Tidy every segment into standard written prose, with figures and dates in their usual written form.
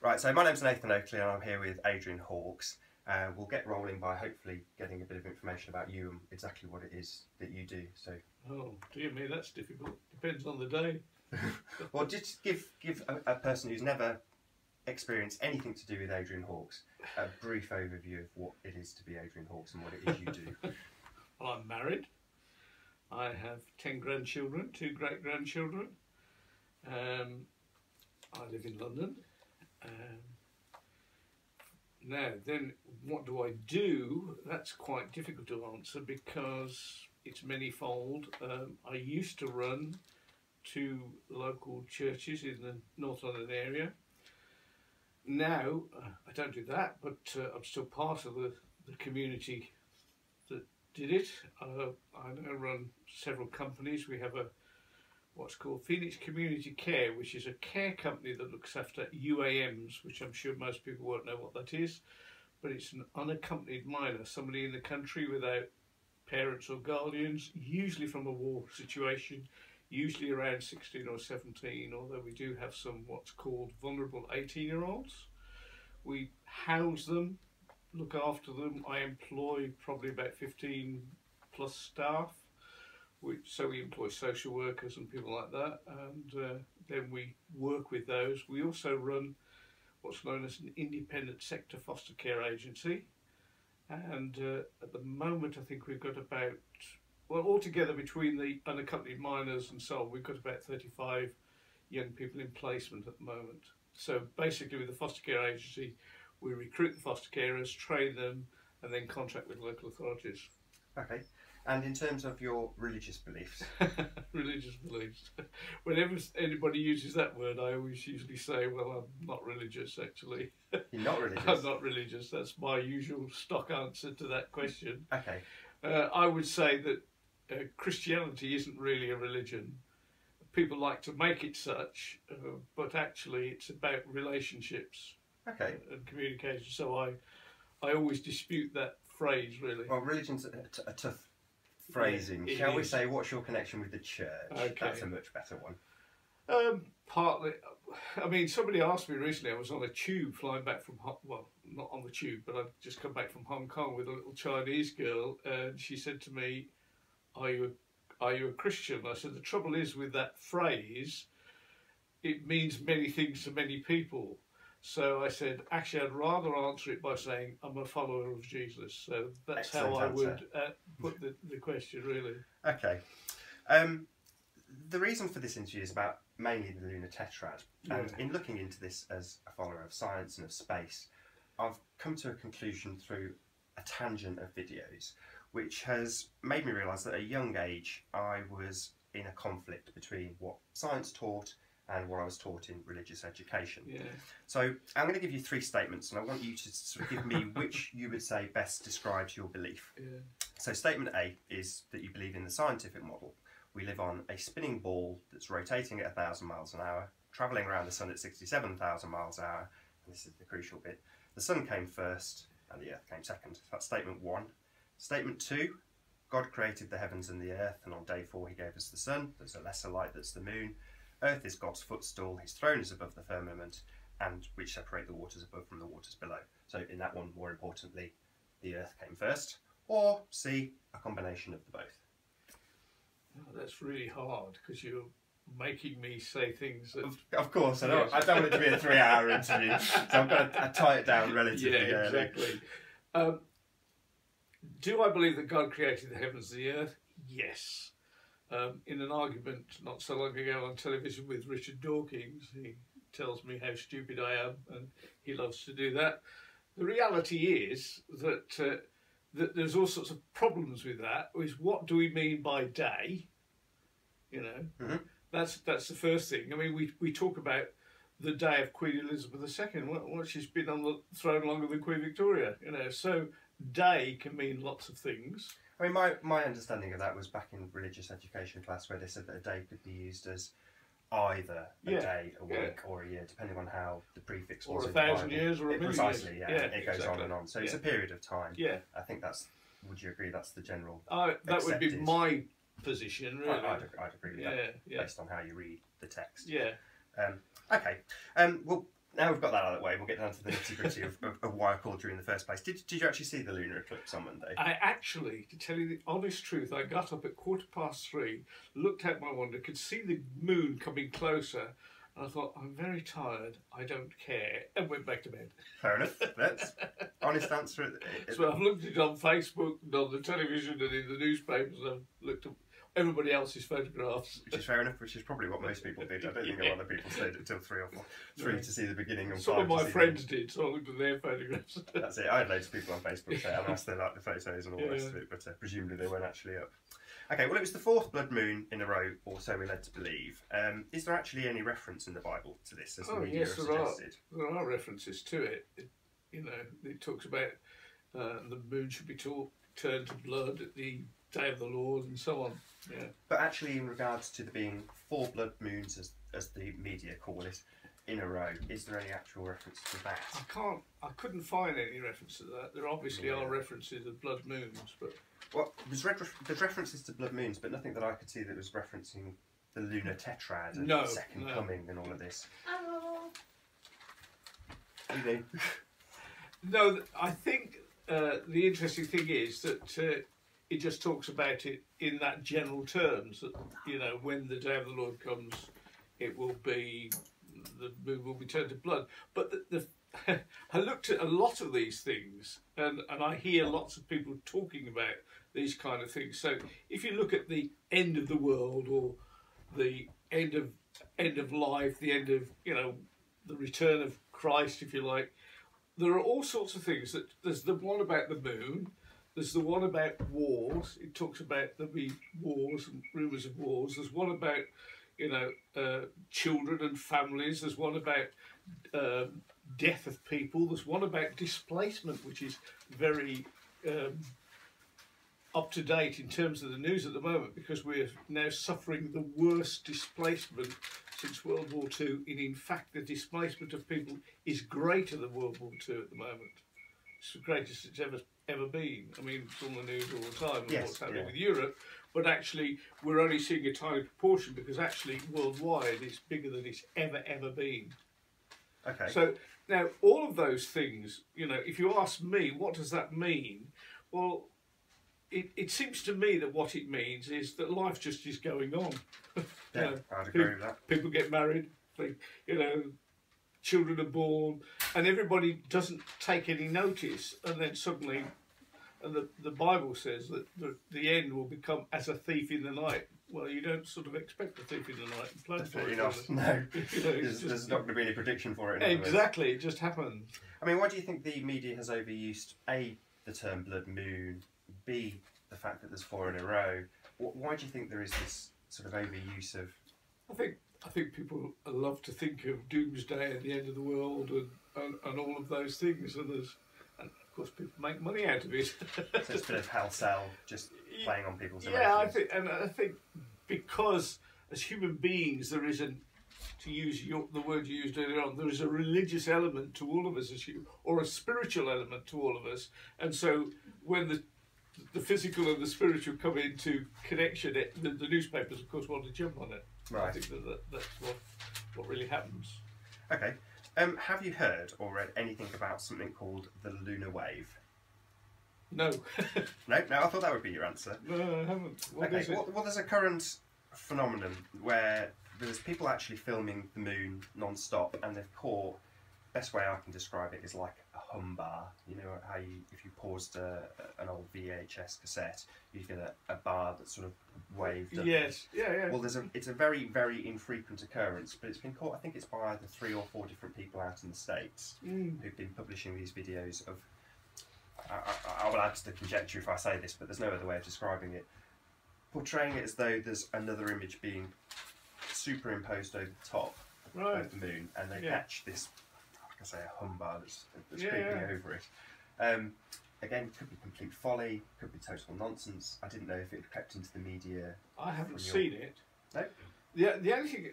Right, so my name's Nathan Oakley and I'm here with Adrian Hawkes. We'll get rolling by hopefully getting a bit of information about you and exactly what it is that you do. So, oh dear me, that's difficult. Depends on the day. well, just give a person who's never experienced anything to do with Adrian Hawkes a brief overview of what it is to be Adrian Hawkes and what it is you do. Well, I'm married. I have 10 grandchildren, 2 great-grandchildren. I live in London. Now then, what do I do? That's quite difficult to answer because it's manyfold. I used to run 2 local churches in the North London area. Now I don't do that, but I'm still part of the community that did it. I now run several companies. We have what's called Phoenix Community Care, which is a care company that looks after UAMs, which I'm sure most people won't know what that is, but it's an unaccompanied minor, somebody in the country without parents or guardians, usually from a war situation, usually around 16 or 17, although we do have some what's called vulnerable 18-year-olds. We house them, look after them. I employ probably about 15 plus staff. So we employ social workers and people like that, and then we work with those. We also run what's known as an independent sector foster care agency, and at the moment I think we've got about, well, altogether between the unaccompanied minors and so on, we've got about 35 young people in placement at the moment. So basically with the foster care agency, we recruit the foster carers, train them, and then contract with local authorities. Okay. And in terms of your religious beliefs? Religious beliefs. Whenever anybody uses that word, I always usually say, well, I'm not religious, actually. You're not religious? I'm not religious. That's my usual stock answer to that question. Okay. I would say that Christianity isn't really a religion. People like to make it such, but actually it's about relationships. Okay. And communication. So I always dispute that phrase, really. Well, religion's a tough phrasing. Yeah, Shall we say, what's your connection with the church? Okay. That's a much better one. Partly, I mean, somebody asked me recently, I was on a tube flying back from, well, not on the tube, but I'd just come back from Hong Kong with a little Chinese girl, and she said to me, are you a Christian? I said, the trouble is with that phrase, it means many things to many people. So I said, actually, I'd rather answer it by saying I'm a follower of Jesus. So that's Excellent how I answer. would put the question, really. Okay. The reason for this interview is about mainly the Lunar Tetrad. And in looking into this as a follower of science and of space, I've come to a conclusion through a tangent of videos, which has made me realise that at a young age I was in a conflict between what science taught and what I was taught in religious education. Yeah. So I'm going to give you 3 statements and I want you to sort of give me which you would say best describes your belief. Yeah. So statement A is that you believe in the scientific model. We live on a spinning ball that's rotating at 1,000 miles an hour, travelling around the sun at 67,000 miles an hour, and this is the crucial bit. The sun came first and the earth came second. That's statement 1. Statement 2, God created the heavens and the earth, and on day 4 he gave us the sun. There's a lesser light that's the moon. Earth is God's footstool, his throne is above the firmament, and which separate the waters above from the waters below. So in that one, more importantly, the earth came first, or C, a combination of the both. Oh, that's really hard, because you're making me say things that... Of course, I don't want it to be a 3-hour interview, so I'm going to tie it down relatively early. Yeah, exactly. Do I believe that God created the heavens and the earth? Yes. In an argument not so long ago on television with Richard Dawkins, he tells me how stupid I am, and he loves to do that. The reality is that that there's all sorts of problems with that. Is what do we mean by day? You know, that's the first thing. I mean, we talk about the day of Queen Elizabeth II. Well, she's been on the throne longer than Queen Victoria. You know, so day can mean lots of things. I mean, my understanding of that was back in religious education class, where they said that a day could be used as either a day, a week, or a year, depending on how the prefix was. Or 1,000 years, or a million precisely, years. Yeah, it goes on and on. So it's a period of time. Yeah. I think that's, would you agree that's the general that would be my position, really. I'd agree with that, based on how you read the text. Yeah. Okay. Well, now we've got that out of the way, we'll get down to the nitty-gritty of why I called you in the first place. Did you actually see the lunar eclipse on Monday? I actually, to tell you the honest truth, I got up at 3:15, looked out my window, could see the moon coming closer, and I thought, I'm very tired, I don't care, and went back to bed. Fair enough. That's honest answer. So I've looked at it on Facebook and on the television and in the newspapers, and I've looked at everybody else's photographs. Which is fair enough, which is probably what most people did. I don't think a lot of people stayed until 3 or 4, 3 to see the beginning. And Some of my friends did, so I looked at their photographs. That's it. I had loads of people on Facebook say, and asked they liked the photos and all the rest of it, but presumably they weren't actually up. Okay, well, it was the 4th blood moon in a row, or so we're led to believe. Is there actually any reference in the Bible to this, as the media have suggested? There are references to it. It talks about the moon should be turned to blood at the day of the Lord and so on. Yeah. But actually, in regards to there being 4 blood moons, as the media call it, in a row, is there any actual reference to that? I couldn't find any reference to that. There obviously are references of blood moons, but... Well, there's references to blood moons, but nothing that I could see that was referencing the Lunar Tetrad and the Second Coming and all of this. No, I think the interesting thing is that it just talks about it in that general terms. That, when the day of the Lord comes, it will be, the moon will be turned to blood. But I looked at a lot of these things, and I hear lots of people talking about these kind of things. So if you look at the end of the world, or the end of life, the end of the return of Christ, if you like, there are all sorts of things. That there's the one about the moon. There's the one about wars. It talks about there'll be wars and rumours of wars. There's one about children and families. There's one about death of people. There's one about displacement, which is very up to date in terms of the news at the moment, because we're now suffering the worst displacement since World War II. And in fact, the displacement of people is greater than World War II at the moment. It's the greatest it's ever been. I mean, it's on the news all the time, and what's happening with Europe. But actually, we're only seeing a tiny proportion, because actually, worldwide, it's bigger than it's ever been. Okay. So now, all of those things, if you ask me, what does that mean? Well, it seems to me that what it means is that life just is going on. Yeah, I'd agree with that. People get married, children are born, and everybody doesn't take any notice, and then suddenly, and the Bible says that the end will become as a thief in the night. Well, you don't sort of expect a thief in the night and plan for it. Not. No, there's not going to be any prediction for it. Exactly, it just happens. I mean, why do you think the media has overused A, the term blood moon, B, the fact that there's 4 in a row? Why do you think there is this sort of overuse of? I think people love to think of doomsday and the end of the world and all of those things, and of course people make money out of it. So it's a bit of hell sell, just playing on people's emotions. Yeah, I think because as human beings there is to use the word you used earlier on, there is a religious element to all of us, or a spiritual element to all of us, and so when the physical and the spiritual come into connection, the newspapers of course want to jump on it. Right. I think that's what really happens. Okay. Have you heard or read anything about something called the lunar wave? No. No, I thought that would be your answer. No, I haven't. What is it? Well, there's a current phenomenon where there's people actually filming the moon non-stop, and they've caught, best way I can describe it is like a hum bar. You know how if you paused an old VHS cassette, you get a bar that sort of waved up. Yes, yeah. Well, it's a very, very infrequent occurrence, but it's been caught, I think it's by either 3 or 4 different people out in the States who've been publishing these videos of, I will add to the conjecture if I say this, but there's no other way of describing it, portraying it as though there's another image being superimposed over the top of the moon, and they catch this, like I say, a hum bar that's creeping over it. Again, could be complete folly, could be total nonsense. I didn't know if it had crept into the media. I haven't seen it. No? The only thing,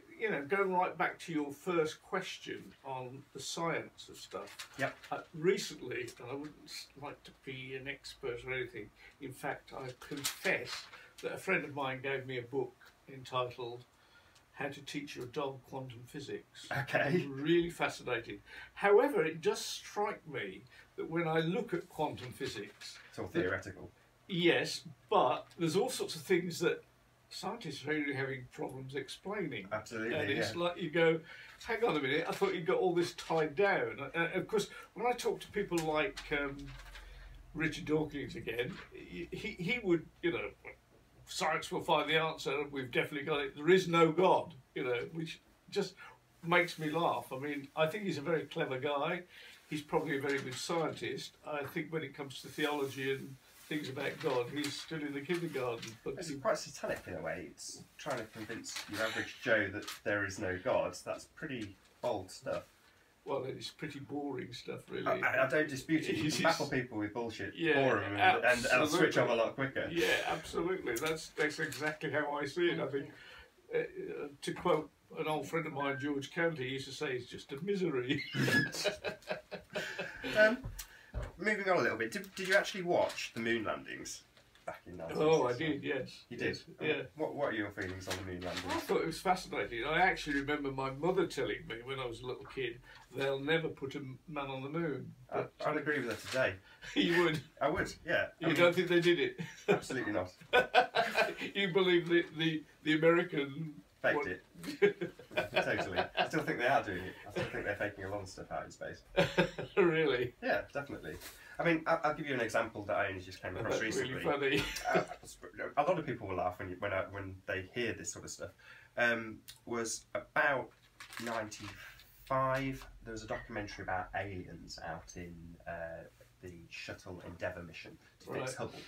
going right back to your first question on the science of stuff. Yep. Recently, and I wouldn't like to be an expert or anything, in fact, I confess that a friend of mine gave me a book entitled how to teach your dog quantum physics. Okay. Really fascinating. However, it does strike me that when I look at quantum physics, It's all theoretical. yes, but there's all sorts of things that scientists are really having problems explaining. Absolutely, And it's yeah. like you go, hang on a minute, I thought you got all this tied down. Of course, when I talk to people like Richard Dawkins again, he would, science will find the answer, we've definitely got it, there is no God, which just makes me laugh. I mean, I think he's a very clever guy. He's probably a very good scientist. I think when it comes to theology and things about God, he's still in the kindergarten. But It's quite satanic in a way. It's trying to convince your average Joe that there is no God. That's pretty bold stuff. well, it's pretty boring stuff, really. I don't dispute it. You can baffle people with bullshit, Yeah, bore them, and they'll switch off a lot quicker. Yeah, absolutely. That's exactly how I see it. I think, to quote an old friend of mine, George Canty, he used to say, it's just a misery. Moving on a little bit, did you actually watch the moon landings back in 1960? Oh, I did, yes. You did? Yeah. What are your feelings on the moon landings? I thought it was fascinating. I actually remember my mother telling me when I was a little kid, they'll never put a man on the moon. But I'd agree with her today. you would? I would, yeah. You don't think they did it? Absolutely not. You believe the American... Faked it. Totally. I still think they are doing it. I still think they're faking a lot of stuff out in space. Really? Yeah, definitely. I mean, I'll give you an example that I only just came across That's recently. really funny. A lot of people will laugh when they hear this sort of stuff. Was about 95. There was a documentary about aliens out in the shuttle Endeavour mission to fix Hubble.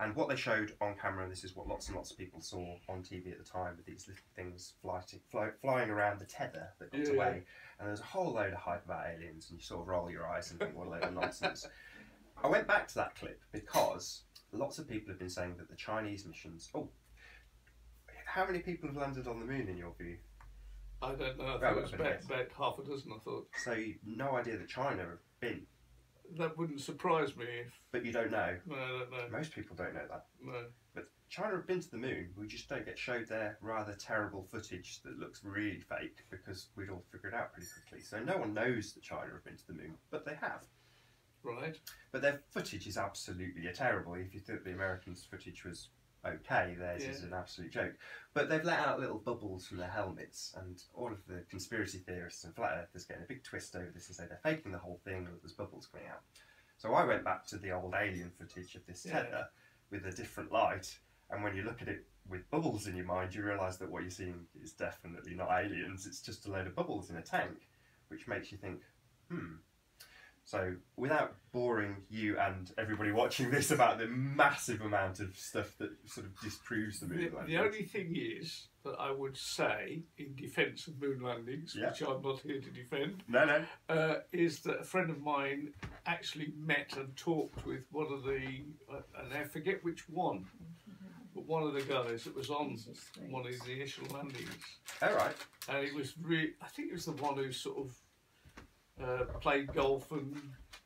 And what they showed on camera, and this is what lots and lots of people saw on TV at the time, with these little things flying around the tether that got away. And there's a whole load of hype about aliens, and you sort of roll your eyes and think, what a load of nonsense. I went back to that clip because lots of people have been saying that the Chinese missions... Oh, how many people have landed on the moon in your view? I don't know. I thought it was about half a dozen, I thought. So you've no idea that China have been? That wouldn't surprise me if... But you don't know? No, I don't know. Most people don't know that. No. But China have been to the moon. We just don't get showed their rather terrible footage that looks really fake because we'd all figure it out pretty quickly. So no one knows that China have been to the moon, but they have. Right. But their footage is absolutely terrible. If you think the Americans' footage was okay, theirs is an absolute joke. But they've let out little bubbles from their helmets, and all of the conspiracy theorists and flat earthers getting a big twist over this and say they're faking the whole thing, that there's bubbles coming out. So I went back to the old alien footage of this tether with a different light, and when you look at it with bubbles in your mind, you realise that what you're seeing is definitely not aliens, it's just a load of bubbles in a tank, which makes you think, So, without boring you and everybody watching this about the massive amount of stuff that sort of disproves the moon landings. The only thing is that I would say, in defence of moon landings, which I'm not here to defend, is that a friend of mine actually met and talked with one of the, and I forget which one, but one of the guys that was on one of the initial landings. All right. And it was really, I think it was the one who sort of played golf and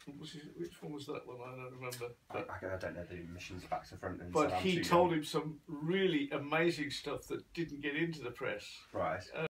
which one was that one? I don't remember. But, I don't know the missions back to front. But he told him some really amazing stuff that didn't get into the press. Right.